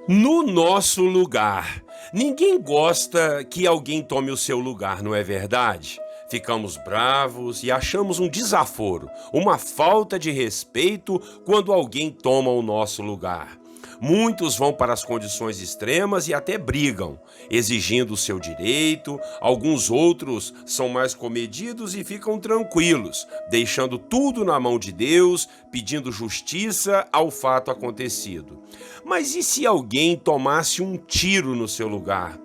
No nosso lugar. Ninguém gosta que alguém tome o seu lugar, não é verdade? Ficamos bravos e achamos um desaforo, uma falta de respeito quando alguém toma o nosso lugar. Muitos vão para as condições extremas e até brigam, exigindo o seu direito. Alguns outros são mais comedidos e ficam tranquilos, deixando tudo na mão de Deus, pedindo justiça ao fato acontecido. Mas e se alguém tomasse um tiro no seu lugar?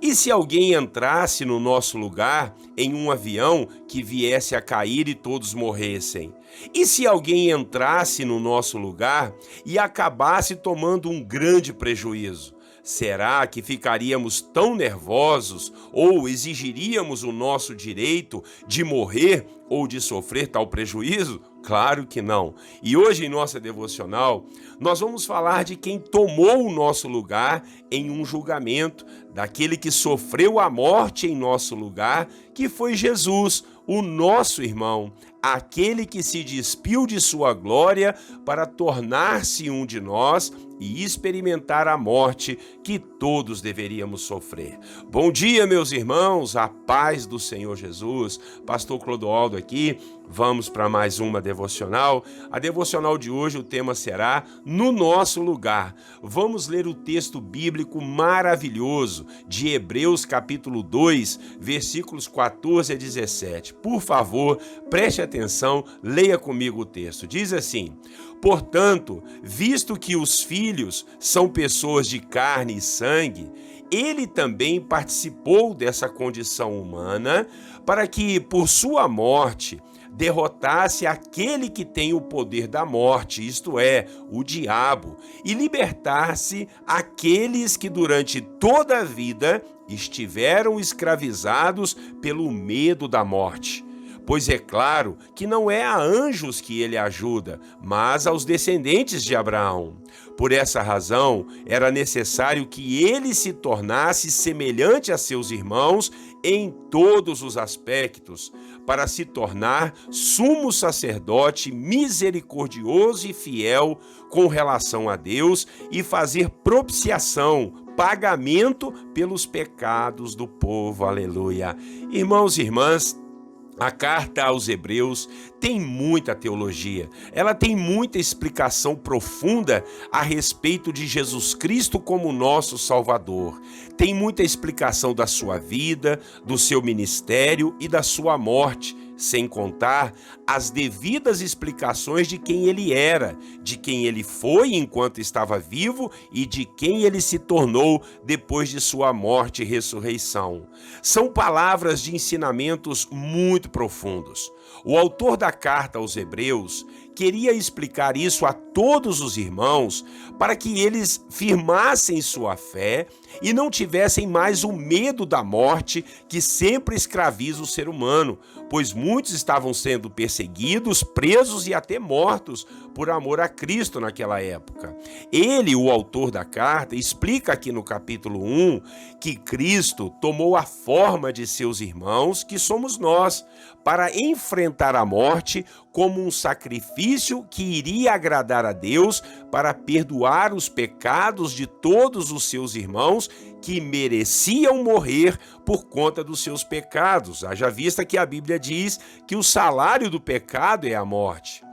E se alguém entrasse no nosso lugar em um avião que viesse a cair e todos morressem? E se alguém entrasse no nosso lugar e acabasse tomando um grande prejuízo? Será que ficaríamos tão nervosos ou exigiríamos o nosso direito de morrer ou de sofrer tal prejuízo? Claro que não. E hoje em nossa devocional, nós vamos falar de quem tomou o nosso lugar em um julgamento, daquele que sofreu a morte em nosso lugar, que foi Jesus, o nosso irmão, aquele que se despiu de sua glória para tornar-se um de nós e experimentar a morte que todos deveríamos sofrer. Bom dia, meus irmãos, a paz do Senhor Jesus. Pastor Clodoaldo aqui, vamos para mais uma devocional. A devocional de hoje, o tema será No Nosso Lugar. Vamos ler o texto bíblico maravilhoso de Hebreus capítulo 2, versículos 14 a 17. Por favor, preste atenção, leia comigo o texto. Diz assim: portanto, visto que os filhos são pessoas de carne e sangue, ele também participou dessa condição humana para que, por sua morte, derrotasse aquele que tem o poder da morte, isto é, o diabo, e libertasse aqueles que durante toda a vida estiveram escravizados pelo medo da morte. Pois é claro que não é a anjos que ele ajuda, mas aos descendentes de Abraão. Por essa razão, era necessário que ele se tornasse semelhante a seus irmãos em todos os aspectos, para se tornar sumo sacerdote misericordioso e fiel com relação a Deus e fazer propiciação, pagamento pelos pecados do povo. Aleluia. Irmãos e irmãs, a carta aos Hebreus tem muita teologia, ela tem muita explicação profunda a respeito de Jesus Cristo como nosso Salvador. Tem muita explicação da sua vida, do seu ministério e da sua morte, sem contar as devidas explicações de quem ele era, de quem ele foi enquanto estava vivo e de quem ele se tornou depois de sua morte e ressurreição. São palavras de ensinamentos muito profundos. O autor da carta aos Hebreus queria explicar isso a todos os irmãos para que eles firmassem sua fé e não tivessem mais o medo da morte que sempre escraviza o ser humano, pois muitos estavam sendo perseguidos, presos e até mortos por amor a Cristo naquela época. Ele, o autor da carta, explica aqui no capítulo 1 que Cristo tomou a forma de seus irmãos, que somos nós, para enfrentar a morte como um sacrifício que iria agradar a Deus para perdoar os pecados de todos os seus irmãos que mereciam morrer por conta dos seus pecados. Haja vista que a Bíblia diz que o salário do pecado é a morte.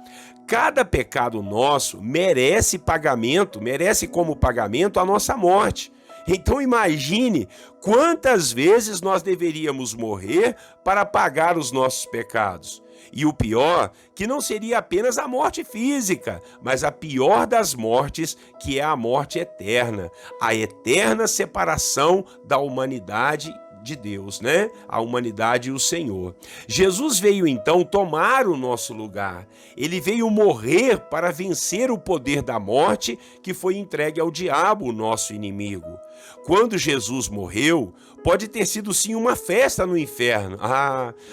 Cada pecado nosso merece pagamento, merece como pagamento a nossa morte. Então imagine quantas vezes nós deveríamos morrer para pagar os nossos pecados. E o pior, que não seria apenas a morte física, mas a pior das mortes, que é a morte eterna, a eterna separação da humanidade de Deus, né? A humanidade e o Senhor. Jesus veio então tomar o nosso lugar. Ele veio morrer para vencer o poder da morte que foi entregue ao diabo, o nosso inimigo. Quando Jesus morreu, pode ter sido sim uma festa no inferno.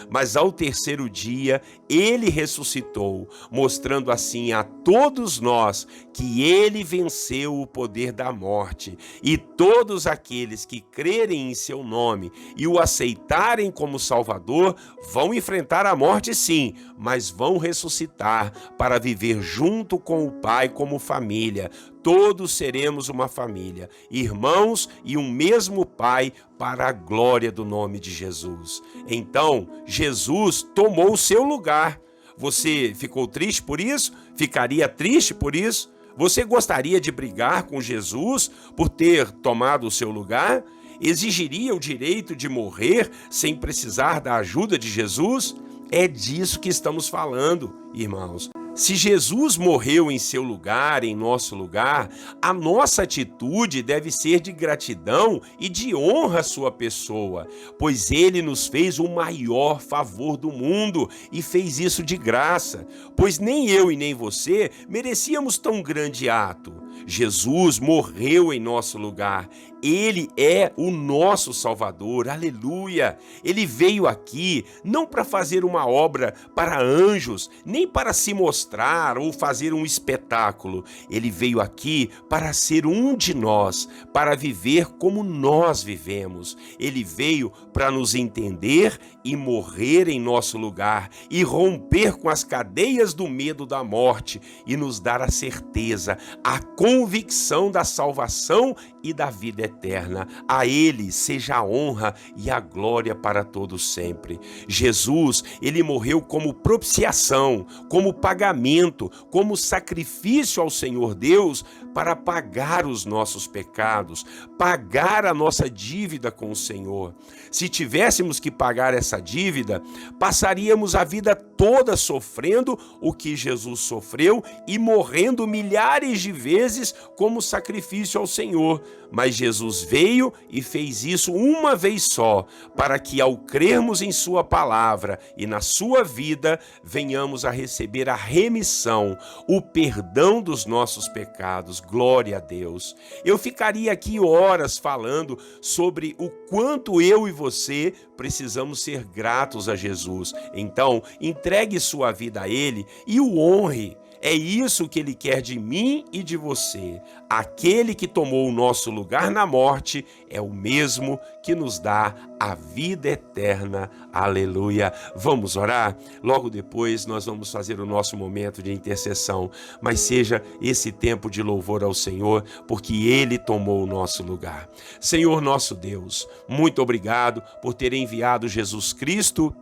Mas ao terceiro dia ele ressuscitou, mostrando assim a todos nós que ele venceu o poder da morte. E todos aqueles que crerem em seu nome e o aceitarem como Salvador vão enfrentar a morte, sim, mas vão ressuscitar para viver junto com o Pai como família. Todos seremos uma família, irmãos e um mesmo Pai, para a glória do nome de Jesus. Então, Jesus tomou o seu lugar. Você ficou triste por isso? Ficaria triste por isso? Você gostaria de brigar com Jesus por ter tomado o seu lugar? Exigiria o direito de morrer sem precisar da ajuda de Jesus? É disso que estamos falando, irmãos. Se Jesus morreu em seu lugar, em nosso lugar, a nossa atitude deve ser de gratidão e de honra à sua pessoa, pois ele nos fez o maior favor do mundo e fez isso de graça, pois nem eu e nem você merecíamos tão grande ato. Jesus morreu em nosso lugar. Ele é o nosso Salvador, aleluia! Ele veio aqui não para fazer uma obra para anjos, nem para se mostrar ou fazer um espetáculo. Ele veio aqui para ser um de nós, para viver como nós vivemos. Ele veio para nos entender e morrer em nosso lugar, e romper com as cadeias do medo da morte, e nos dar a certeza, a convicção da salvação e da vida eterna. A Ele seja a honra e a glória para todos sempre. Jesus, Ele morreu como propiciação, como pagamento, como sacrifício ao Senhor Deus para pagar os nossos pecados, pagar a nossa dívida com o Senhor. Se tivéssemos que pagar essa dívida, passaríamos a vida toda sofrendo o que Jesus sofreu e morrendo milhares de vezes como sacrifício ao Senhor. Mas Jesus veio e fez isso uma vez só, para que ao crermos em sua palavra e na sua vida, venhamos a receber a remissão, o perdão dos nossos pecados. Glória a Deus. Eu ficaria aqui horas falando sobre o quanto eu e você precisamos ser gratos a Jesus. Então, entregue sua vida a Ele e o honre. É isso que Ele quer de mim e de você. Aquele que tomou o nosso lugar na morte é o mesmo que nos dá a vida eterna. Aleluia. Vamos orar? Logo depois nós vamos fazer o nosso momento de intercessão, mas seja esse tempo de louvor ao Senhor, porque Ele tomou o nosso lugar. Senhor nosso Deus, muito obrigado por ter enviado Jesus Cristo,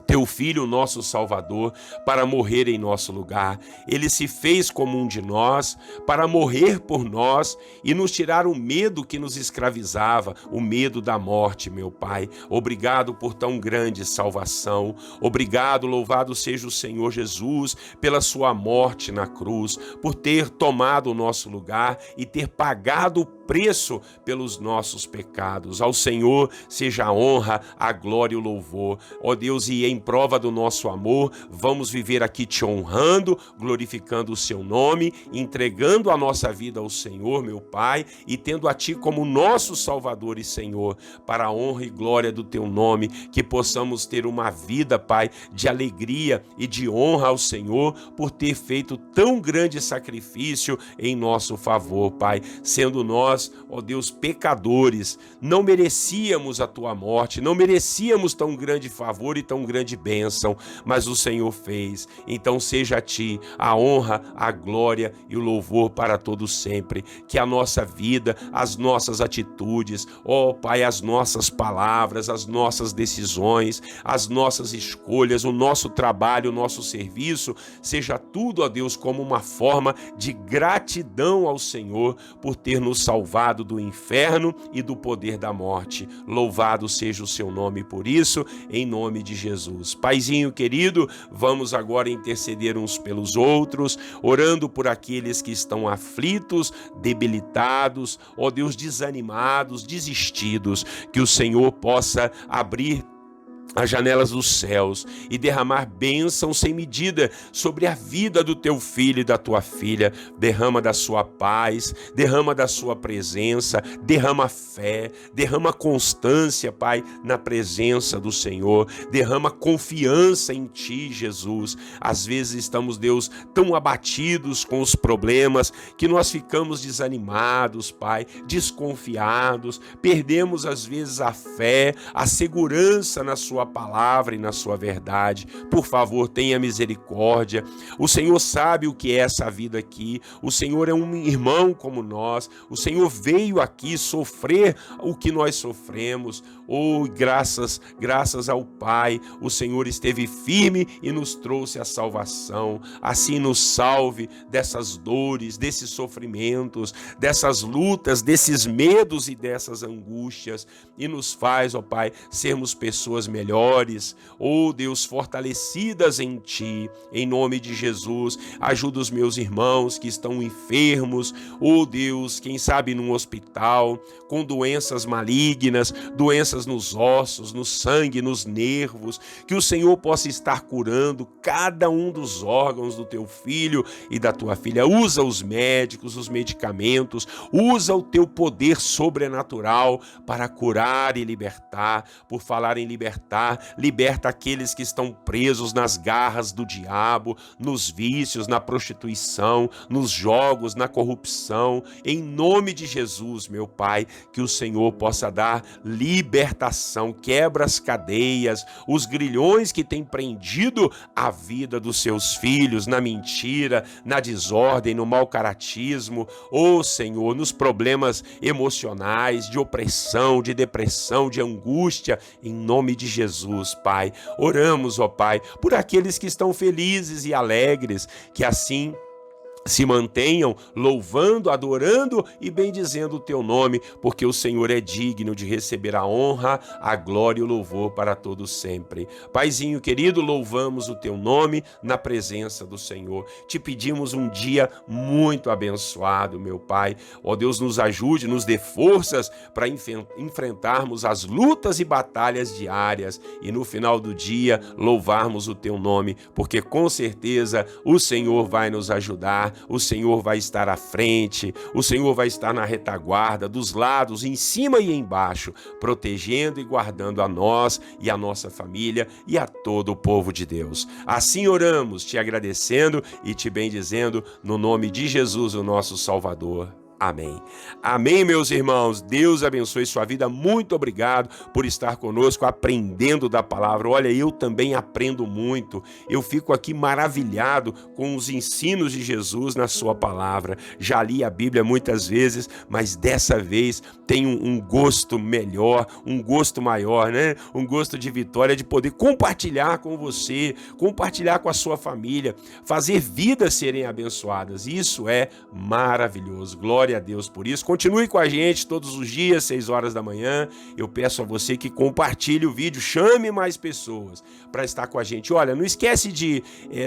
Teu Filho, nosso Salvador, para morrer em nosso lugar. Ele se fez como um de nós, para morrer por nós e nos tirar o medo que nos escravizava, o medo da morte, meu Pai. Obrigado por tão grande salvação. Obrigado, louvado seja o Senhor Jesus, pela sua morte na cruz, por ter tomado o nosso lugar e ter pagado o preço pelos nossos pecados. Ao Senhor seja a honra, a glória e o louvor. Ó Deus, e em prova do nosso amor, vamos viver aqui te honrando, glorificando o seu nome, entregando a nossa vida ao Senhor, meu Pai, e tendo a ti como nosso Salvador e Senhor, para a honra e glória do teu nome, que possamos ter uma vida, Pai, de alegria e de honra ao Senhor, por ter feito tão grande sacrifício em nosso favor, Pai, sendo nós, ó Deus, pecadores, não merecíamos a tua morte, não merecíamos tão grande favor e tão grande bênção, mas o Senhor fez. Então seja a ti a honra, a glória e o louvor para todos sempre. Que a nossa vida, as nossas atitudes, ó Pai, as nossas palavras, as nossas decisões, as nossas escolhas, o nosso trabalho, o nosso serviço, seja tudo, ó Deus, como uma forma de gratidão ao Senhor por ter nos salvado do inferno e do poder da morte. Louvado seja o seu nome por isso, em nome de Jesus. Paizinho querido, vamos agora interceder uns pelos outros, orando por aqueles que estão aflitos, debilitados, ó Deus, desanimados, desistidos, que o Senhor possa abrir as janelas dos céus e derramar bênção sem medida sobre a vida do teu filho e da tua filha. Derrama da sua paz, derrama da sua presença, derrama fé, derrama constância, Pai, na presença do Senhor, derrama confiança em Ti, Jesus. Às vezes estamos, Deus, tão abatidos com os problemas que nós ficamos desanimados, Pai, desconfiados, perdemos às vezes a fé, a segurança na Sua palavra e na Sua verdade. Por favor, tenha misericórdia. O Senhor sabe o que é essa vida aqui. O Senhor é um irmão como nós. O Senhor veio aqui sofrer o que nós sofremos. Oh, graças ao Pai, o Senhor esteve firme e nos trouxe a salvação. Assim nos salve dessas dores, desses sofrimentos, dessas lutas, desses medos e dessas angústias, e nos faz, ó Pai, sermos pessoas melhores. Oh Deus, fortalecidas em Ti, em nome de Jesus. Ajuda os meus irmãos que estão enfermos, oh Deus, quem sabe num hospital, com doenças malignas, doenças nos ossos, no sangue, nos nervos, que o Senhor possa estar curando cada um dos órgãos do Teu filho e da Tua filha. Usa os médicos, os medicamentos, usa o Teu poder sobrenatural para curar e libertar. Por falar em libertar, liberta aqueles que estão presos nas garras do diabo, nos vícios, na prostituição, nos jogos, na corrupção. Em nome de Jesus, meu Pai, que o Senhor possa dar libertação, quebra as cadeias, os grilhões que têm prendido a vida dos seus filhos na mentira, na desordem, no mau caratismo. Oh Senhor, nos problemas emocionais, de opressão, de depressão, de angústia, em nome de Jesus, Pai. Oramos, ó Pai, por aqueles que estão felizes e alegres, que assim se mantenham louvando, adorando e bendizendo o Teu nome, porque o Senhor é digno de receber a honra, a glória e o louvor para todos sempre. Paizinho querido, louvamos o Teu nome na presença do Senhor. Te pedimos um dia muito abençoado, meu Pai. Ó Deus, nos ajude, nos dê forças para enfrentarmos as lutas e batalhas diárias e no final do dia louvarmos o Teu nome, porque com certeza o Senhor vai nos ajudar. O Senhor vai estar à frente, o Senhor vai estar na retaguarda, dos lados, em cima e embaixo, protegendo e guardando a nós e a nossa família e a todo o povo de Deus. Assim oramos, te agradecendo e te bendizendo no nome de Jesus, o nosso Salvador. Amém. Amém, meus irmãos. Deus abençoe sua vida. Muito obrigado por estar conosco aprendendo da palavra. Olha, eu também aprendo muito. Eu fico aqui maravilhado com os ensinos de Jesus na sua palavra. Já li a Bíblia muitas vezes, mas dessa vez tenho um gosto melhor, um gosto maior, né? Um gosto de vitória, de poder compartilhar com você, compartilhar com a sua família, fazer vidas serem abençoadas. Isso é maravilhoso. Glória a Deus por isso. Continue com a gente todos os dias, 6 horas da manhã. Eu peço a você que compartilhe o vídeo, chame mais pessoas para estar com a gente. Olha, não esquece de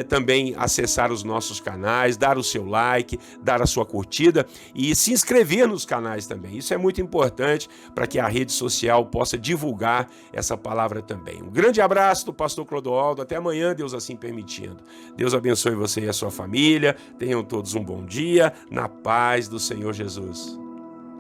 também acessar os nossos canais, dar o seu like, dar a sua curtida e se inscrever nos canais também. Isso é muito importante para que a rede social possa divulgar essa palavra também. Um grande abraço do pastor Clodoaldo. Até amanhã, Deus assim permitindo. Deus abençoe você e a sua família. Tenham todos um bom dia, na paz do Senhor Jesus.